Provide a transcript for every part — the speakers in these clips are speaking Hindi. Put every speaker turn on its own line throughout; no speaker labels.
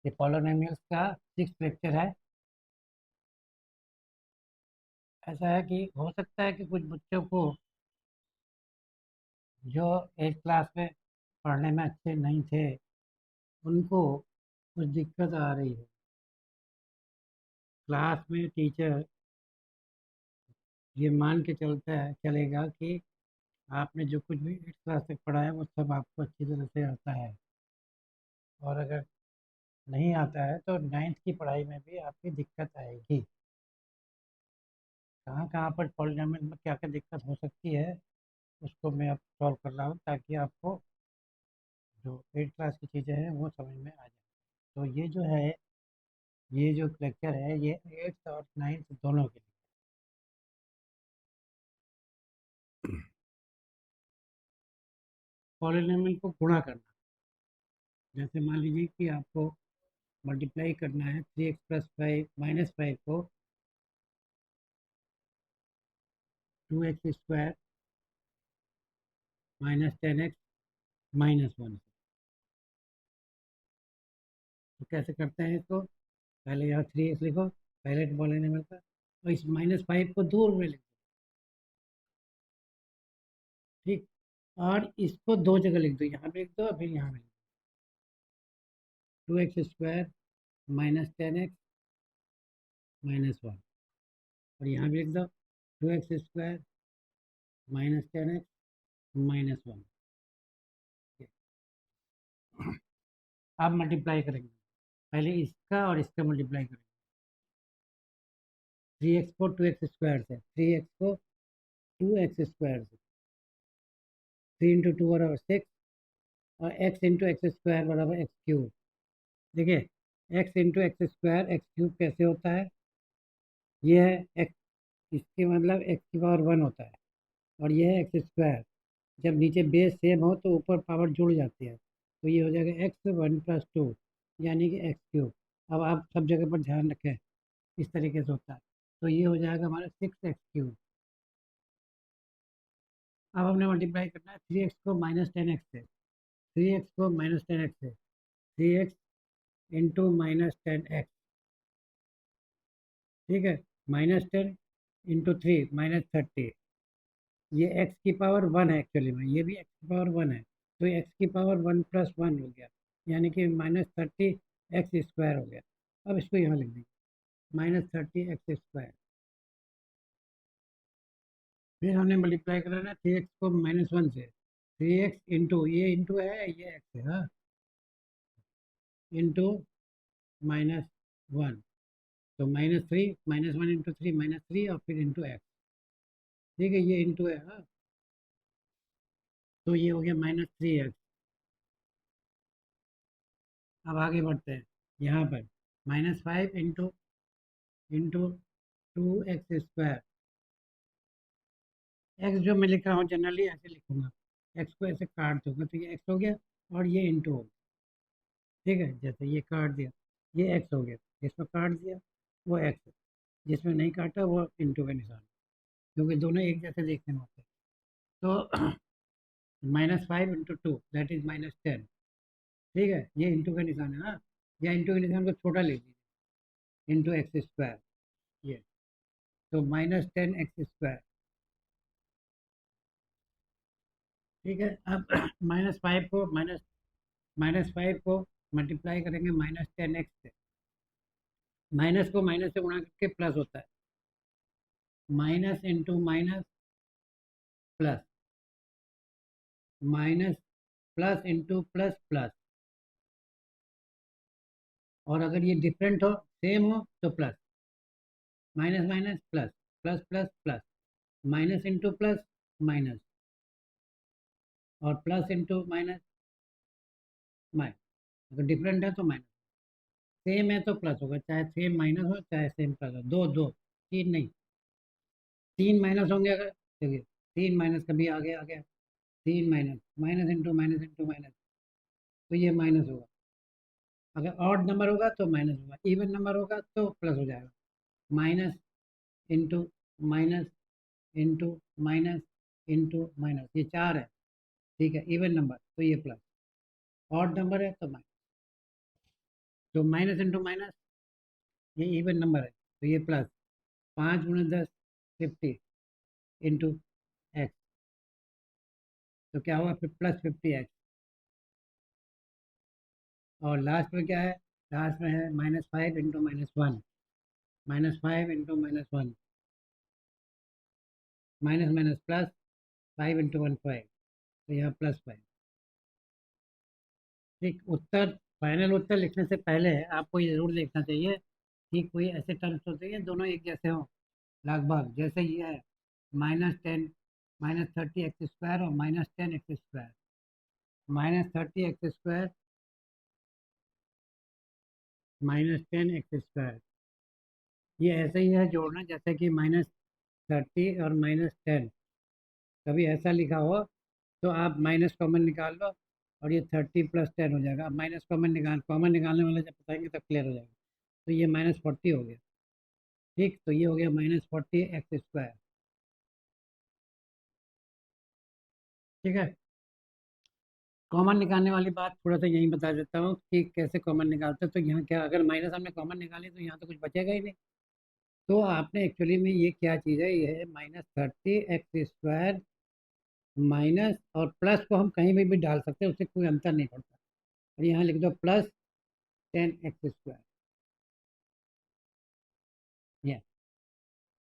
ये पॉलिनोमियल्स का 6th लेक्चर है। ऐसा है कि हो सकता है कि कुछ बच्चों को जो 8th क्लास में पढ़ने में अच्छे नहीं थे उनको कुछ दिक्कत आ रही है। क्लास में टीचर ये मान के चलेगा कि आपने जो कुछ भी 8th क्लास तक पढ़ा है वो सब आपको अच्छी तरह से आता है, और अगर नहीं आता है तो 9th की पढ़ाई में भी आपकी दिक्कत आएगी। कहाँ कहाँ पर पॉलिनोमियल में क्या क्या दिक्कत हो सकती है उसको मैं अब सॉल्व कर रहा हूँ, ताकि आपको जो 8th क्लास की चीज़ें हैं वो समझ में आ जाए। तो ये जो है, ये जो लेक्चर है ये 8th और 9th दोनों के लिए। पॉलिनोमियल को गुणा करना, जैसे मान लीजिए कि आपको मल्टीप्लाई करना है 3x + 5 - 5 को 2x² - 10x - 1 से। तो कैसे करते हैं इसको? पहले यहाँ 3x लिखो, पहले पॉलिनोमियल का, और इस -5 को दूर में लिखो। ठीक, और इसको दो जगह लिख दो, यहाँ पे लिख दो फिर यहाँ पे लिख दो। 2x² - 10x - 1, और यहाँ भी लिख दो 2x² - 10x - 1। आप मल्टीप्लाई करेंगे, पहले इसका और इसका मल्टीप्लाई करेंगे। 3x को 2x² से, 3x को 2x² से, 3 × 2 = 6, और x × x² = x³। देखिए, x × x² कैसे होता है? ये है x, इसके मतलब x⁻1 होता है, और ये है x²। जब नीचे बेस सेम हो तो ऊपर पावर जुड़ जाती है, तो ये हो जाएगा x1 + 2, यानी कि x³। अब आप सब जगह पर ध्यान रखें, इस तरीके से होता है। तो ये हो जाएगा हमारा 6x³। अब हमने मल्टीप्लाई करना है 3x को -10x से, 3x को -10x से, 3x × -10x। ठीक है, -10 × 3 -30। ये x⁻1 है, एक्चुअली में ये भी x⁻1 है, तो x⁻1 + 1 हो गया, यानी कि -30x² हो गया। अब इसको यहाँ लिख देंगे -30x²। फिर हमने मल्टीप्लाई करना है 3x को -1 से, 3x इंटू, ये इंटू है, ये x है, हाँ, इंटू -1, तो -3, -1 × 3 -3, और फिर इंटू x। ठीक है, ये इंटू है, हाँ, तो ये हो गया -3x। अब आगे बढ़ते हैं, यहाँ पर -5 इंटू 2x²। एक्स जो मैं लिख रहा हूँ जनरली ऐसे लिखूंगा, एक्स को ऐसे काट दूंगा तो ये एक्स हो गया, और ये इंटू हो गया। ठीक है, जैसे ये काट दिया, ये एक्स हो गया, जिसमें काट दिया वो एक्स है, जिसमें नहीं काटा वो इंटू का निशान, क्योंकि दोनों एक जैसे देखने में होते हैं। तो -5 × 2 दैट इज -10। ठीक है, ये इंटू का निशान है, हाँ, या इंटू के निशान को छोटा ले लीजिए, इंटू x²। ये तो -10x²। ठीक है, अब -5 को मल्टीप्लाई करेंगे -10x से, माइनस को माइनस से गुणा करके प्लस होता है, minus into minus plus, minus plus into plus plus, और अगर ये डिफरेंट हो, सेम हो, तो plus, minus minus plus, plus plus plus, minus into plus minus, और प्लस इंटू माइनस माइनस। अगर डिफरेंट है तो माइनस, सेम है तो प्लस होगा, चाहे सेम माइनस हो चाहे सेम प्लस हो। दो दो, तीन नहीं, तीन माइनस होंगे अगर, देखिए, तीन माइनस कभी आगे आ गया, तीन माइनस, माइनस इंटू माइनस, तो ये माइनस होगा। अगर ऑड नंबर होगा तो माइनस होगा, इवन नंबर होगा तो प्लस हो जाएगा। Minus into minus into minus into minus, ये चार है। ठीक है, इवन नंबर तो ये प्लस, ऑड नंबर है तो माइनस। तो माइनस इंटू माइनस, ये इवन नंबर है तो ये प्लस, 5 × 10 50 इंटू एक्स, तो क्या हुआ फिर +50x। और लास्ट में क्या है, लास्ट में है -5 × -1, -5 × -1, माइनस माइनस प्लस, 5 × 1 5, तो यहाँ +5। ठीक, उत्तर, फाइनल उत्तर लिखने से पहले आपको ये जरूर देखना चाहिए कि कोई ऐसे टर्म्स होते हैं दोनों एक जैसे हों लगभग, जैसे ये है -10 -30x² और -10x², -30x² -10x², ये ऐसे ही है जोड़ना जैसे कि -30 और -10, कभी ऐसा लिखा हो तो आप माइनस कॉमन निकाल लो और ये 30 + 10 हो जाएगा। अब माइनस कॉमन निकालने वाला जब बताएंगे तब क्लियर हो जाएगा। तो ये -40 हो गया। ठीक, तो ये हो गया -40x²। ठीक है, कॉमन निकालने वाली बात थोड़ा सा यहीं बता देता हूँ कि कैसे कॉमन निकालते हैं। तो यहाँ क्या, अगर माइनस हमने कॉमन निकाली तो यहाँ तो कुछ बचेगा ही नहीं। तो आपने एक्चुअली में ये क्या चीज़ है, ये है -30x², माइनस और प्लस को हम कहीं भी डाल सकते हैं, उससे कोई अंतर नहीं पड़ता। और यहाँ लिख दो +10x²। ये,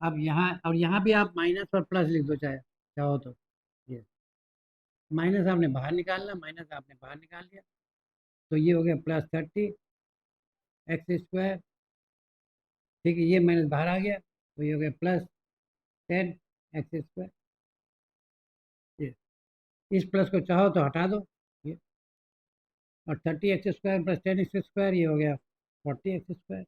अब यहाँ और यहाँ भी आप माइनस और प्लस लिख दो चाहे चाहो तो। ये माइनस आपने बाहर निकालना, माइनस आपने बाहर निकाल लिया, तो ये हो गया +30x²। ठीक है, ये माइनस बाहर आ गया तो ये हो गया +10x²। ये, इस प्लस को चाहो तो हटा दो। ये, और 30x² + 10x², ये हो गया 40x²।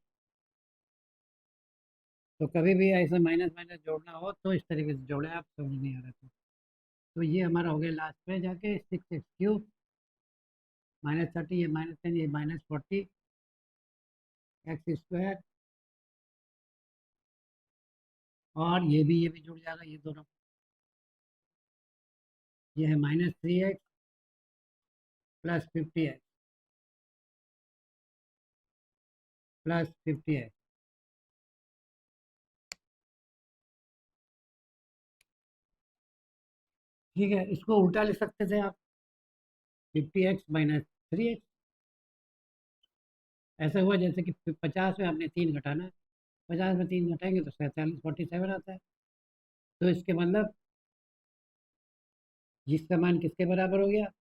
तो कभी भी ऐसे माइनस माइनस जोड़ना हो तो इस तरीके से जोड़े, आप समझ नहीं आ रहा तो ये हमारा हो गया लास्ट में जाके 6x³ -30, ये -10, ये -40x², और ये भी जुड़ जाएगा ये दोनों। ये है -3x + 50x +50x। ठीक है, इसको उल्टा लिख सकते थे आप, 50x - 3x। ऐसा हुआ जैसे कि 50 में आपने 3 घटाना है, 50 में 3 घटाएंगे तो 47 47 आता है। तो इसके मतलब जिसका मान किसके बराबर हो गया,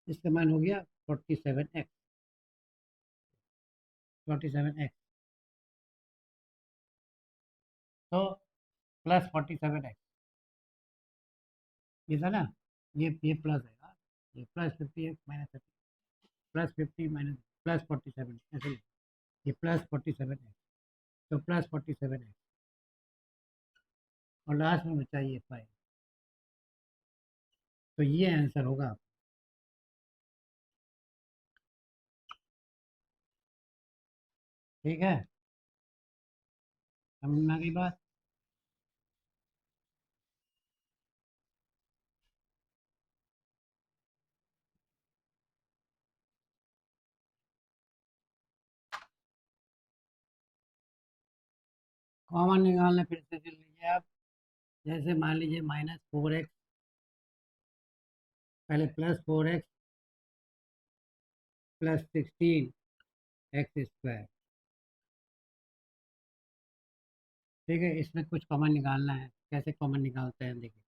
इसका मान हो गया 47x, 47x। तो +47x, ये था ना, ये प्लस है हाँ? ये +50x - 30, +50 माइनस +47 ऐसे ही। ये +47x, तो +47x, और लास्ट में बचा ये 5। तो ये आंसर होगा। ठीक है, समझ में आ गई बात। कॉमन निकालने फिर से चल लीजिए आप। जैसे मान लीजिए -4x, पहले +4x + 16x²। ठीक है, इसमें कुछ कॉमन निकालना है, कैसे कॉमन निकालते हैं देखिए।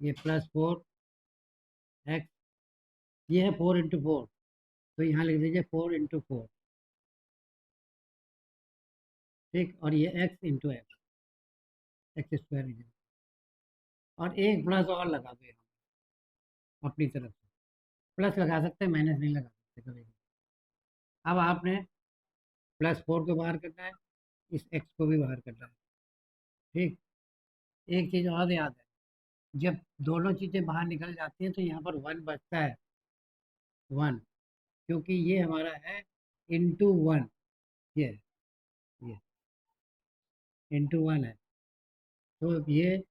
ये +4x, ये है 4 × 4, तो यहाँ लिख दीजिए 4 × 4। ठीक, और ये x × x² और एक प्लस और लगा दो यहाँ अपनी तरफ से। प्लस लगा सकते हैं, माइनस नहीं लगा सकते कभी भी। अब आपने +4 को बाहर करना है, इस x को भी बाहर करना है। ठीक, एक चीज़ और याद है, जब दोनों चीज़ें बाहर निकल जाती हैं तो यहाँ पर 1 बचता है, 1, क्योंकि ये हमारा है ×1। ये ये ×1 है, तो ये,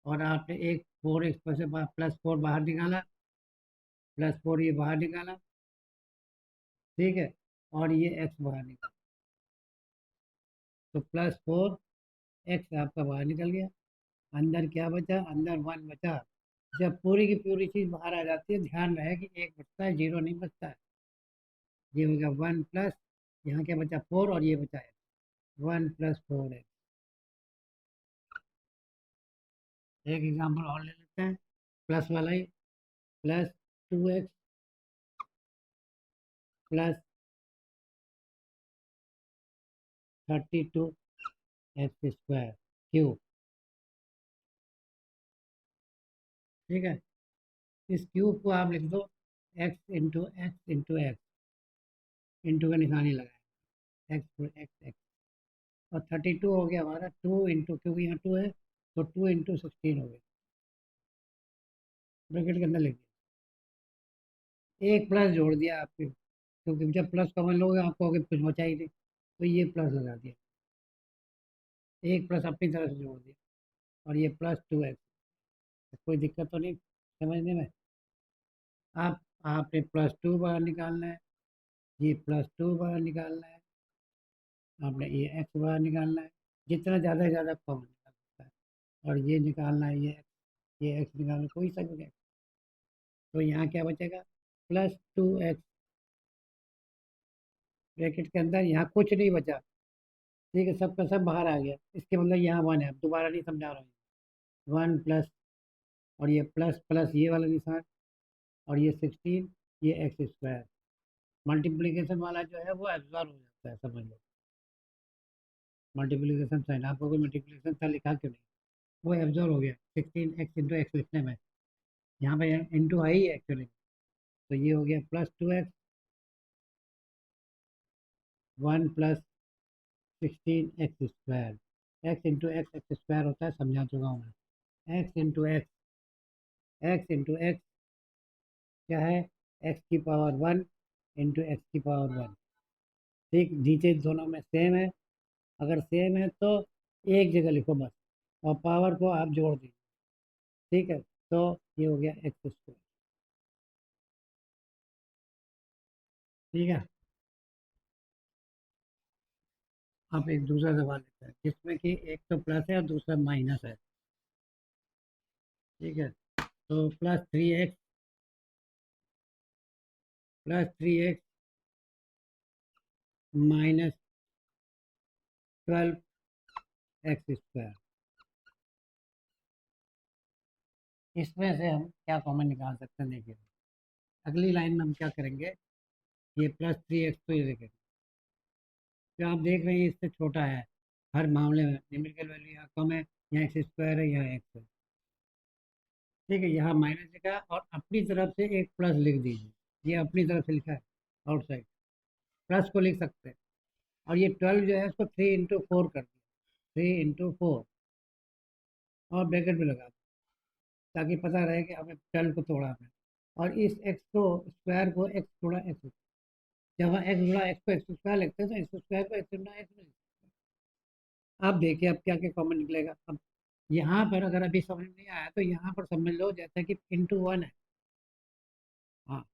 और आपने एक 4x पर से +4 बाहर निकाला, +4 ये बाहर निकाला। ठीक है, और ये एक्स बाहर निकल, तो +4x आपका बाहर निकल गया। अंदर क्या बचा? अंदर 1 बचा। जब पूरी की पूरी चीज़ बाहर आ जाती है, ध्यान रहे कि एक बचता है, जीरो नहीं बचता है। ये हो गया 1 प्लस, यहाँ क्या बचा? 4, और ये बचा है 1 + 4x। एक एग्जाम्पल और ले लेते हैं, प्लस वाला ही, +2x प्लस 32x² क्यूब। ठीक है, इस क्यूब को आप लिख दो x इंटू का निशानी लगाए, x और 32 हो गया हमारा 2 इंटू, क्योंकि यहाँ 2 है तो 2 इंटू 16 हो गया, ब्रैकेट के अंदर लिख दिया। एक प्लस जोड़ दिया आपके, क्योंकि जब प्लस कॉमन लोगे आपको आगे कुछ बचा ही नहीं, तो ये प्लस लगा दिया, एक प्लस अपनी तरफ से जोड़ दिया, और ये +2x। कोई दिक्कत तो नहीं समझने में? आप आपने +2 बाहर निकालना है, ये +2 बाहर निकालना है, आपने ये x बाहर निकालना है, जितना ज़्यादा से ज़्यादा कॉमन निकाल सकता है, और ये निकालना है, ये x निकालना, कोई सा भी, तो यहाँ क्या बचेगा? +2x ब्रैकेट के अंदर, यहाँ कुछ नहीं बचा। ठीक है, सब का सब बाहर आ गया, इसके मतलब यहाँ 1 है, दोबारा नहीं समझा रहा हूँ। 1 प्लस, और ये प्लस प्लस ये वाला निशान, और ये 16, ये x²। मल्टीप्लीकेशन वाला जो है वो एब्जॉर्ब हो जाता है, समझ लो। मल्टीप्लीकेशन साइन, आपको कोई मल्टीप्लीकेशन साइन लिखा क्यों नहीं? वो एब्जॉर्ब हो गया 16x × x लिखने में, यहाँ पे इंटू है ही एक्चुअली। तो ये हो गया +2x, 1 + 16x²। x × x होता है, समझा चुका हूँ मैं। x क्या है? x⁻1 × x⁻1। ठीक, नीचे दोनों में सेम है, अगर सेम है तो एक जगह लिखो बस, और पावर को आप जोड़ दीजिए। ठीक है, तो ये हो गया x²। ठीक है, अब एक दूसरा सवाल लेते हैं, जिसमें कि एक तो प्लस है और दूसरा माइनस है। ठीक है, तो +3x -12x²। इसमें से हम क्या कॉमन निकाल सकते हैं? देखिए, अगली लाइन में हम क्या करेंगे, ये +3x को ये देखेंगे, जो आप देख रहे हैं इससे छोटा है, हर मामले में न्यूमेरिकल वैल्यू यहाँ कम है, यहाँ x² है, यहाँ x है। ठीक है, यहाँ माइनस लिखा और अपनी तरफ से एक प्लस लिख दीजिए, ये अपनी तरफ से लिखा है आउटसाइड, प्लस को लिख सकते हैं। और ये 12 जो है इसको 3 × 4 कर दिया, 3 × 4, और ब्रैकेट में लगा दो, ताकि पता रहे कि हमें 12 को तोड़ा है। और इस x को स्क्वायर को x गुणा x, जब हम x गुणा x को x² लिखते हैं तो x² को x गुणा x में लिखते हैं। अब देखिए अब क्या क्या कॉमन निकलेगा। अब यहाँ पर अगर अभी समझ नहीं आया तो यहाँ पर समझ लो जैसा कि ×1 है। हाँ,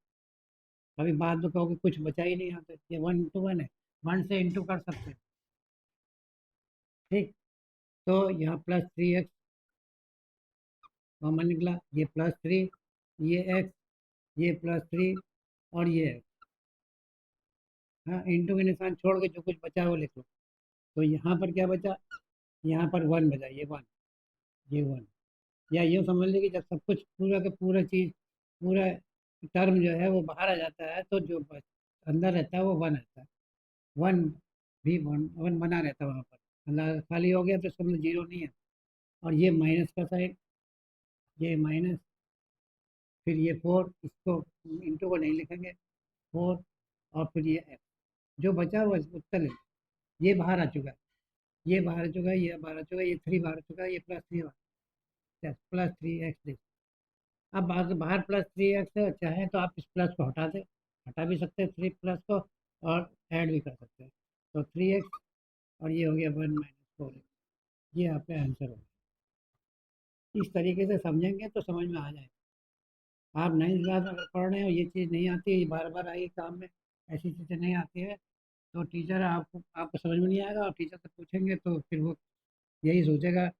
अभी बाद में कहोगे कुछ बचा ही नहीं यहाँ पे, ये 1 × 1 है, 1 से इंटू कर सकते हैं। ठीक, तो यहाँ +3x कॉमन निकला, ये +3, ये x, ये +3, और ये x। हाँ, इंटू के निशान छोड़ के जो कुछ बचा वो लिख लो। तो यहाँ पर क्या बचा? यहाँ पर 1 बचा, ये 1, ये 1। या यूँ समझ लीजिए कि जब सब कुछ पूरा का पूरा चीज़, पूरा टर्म जो है वो बाहर आ जाता है, तो जो अंदर रहता है वो 1 रहता है। 1 भी 1 बना रहता है वहाँ पर, मतलब खाली हो गया तो इसका मतलब जीरो नहीं है। और ये माइनस का साइड, ये माइनस, फिर ये 4, इसको इंटू को नहीं लिखेंगे, 4, और फिर ये x, जो बचा हुआ इसको उत्तर लिख, ये बाहर आ चुका है, ये बाहर आ चुका है, ये बाहर आ चुका है, ये 3 बाहर आ चुका है, ये +3 +3x। अब बाहर बाहर +3x है, चाहे तो आप इस प्लस को हटा दें, हटा भी सकते हैं 3 प्लस को, और ऐड भी कर सकते हैं। तो 3x, और ये हो गया 1 - 4x, ये आपका आंसर होगा। इस तरीके से समझेंगे तो समझ में आ जाएगा। आप 9th क्लास में अगर पढ़ रहे हो, ये चीज़ नहीं आती है, ये बार बार आई काम में, ऐसी चीज़ें नहीं आती है, तो टीचर आपको समझ में नहीं आएगा, और टीचर से पूछेंगे तो फिर वो यही सोचेगा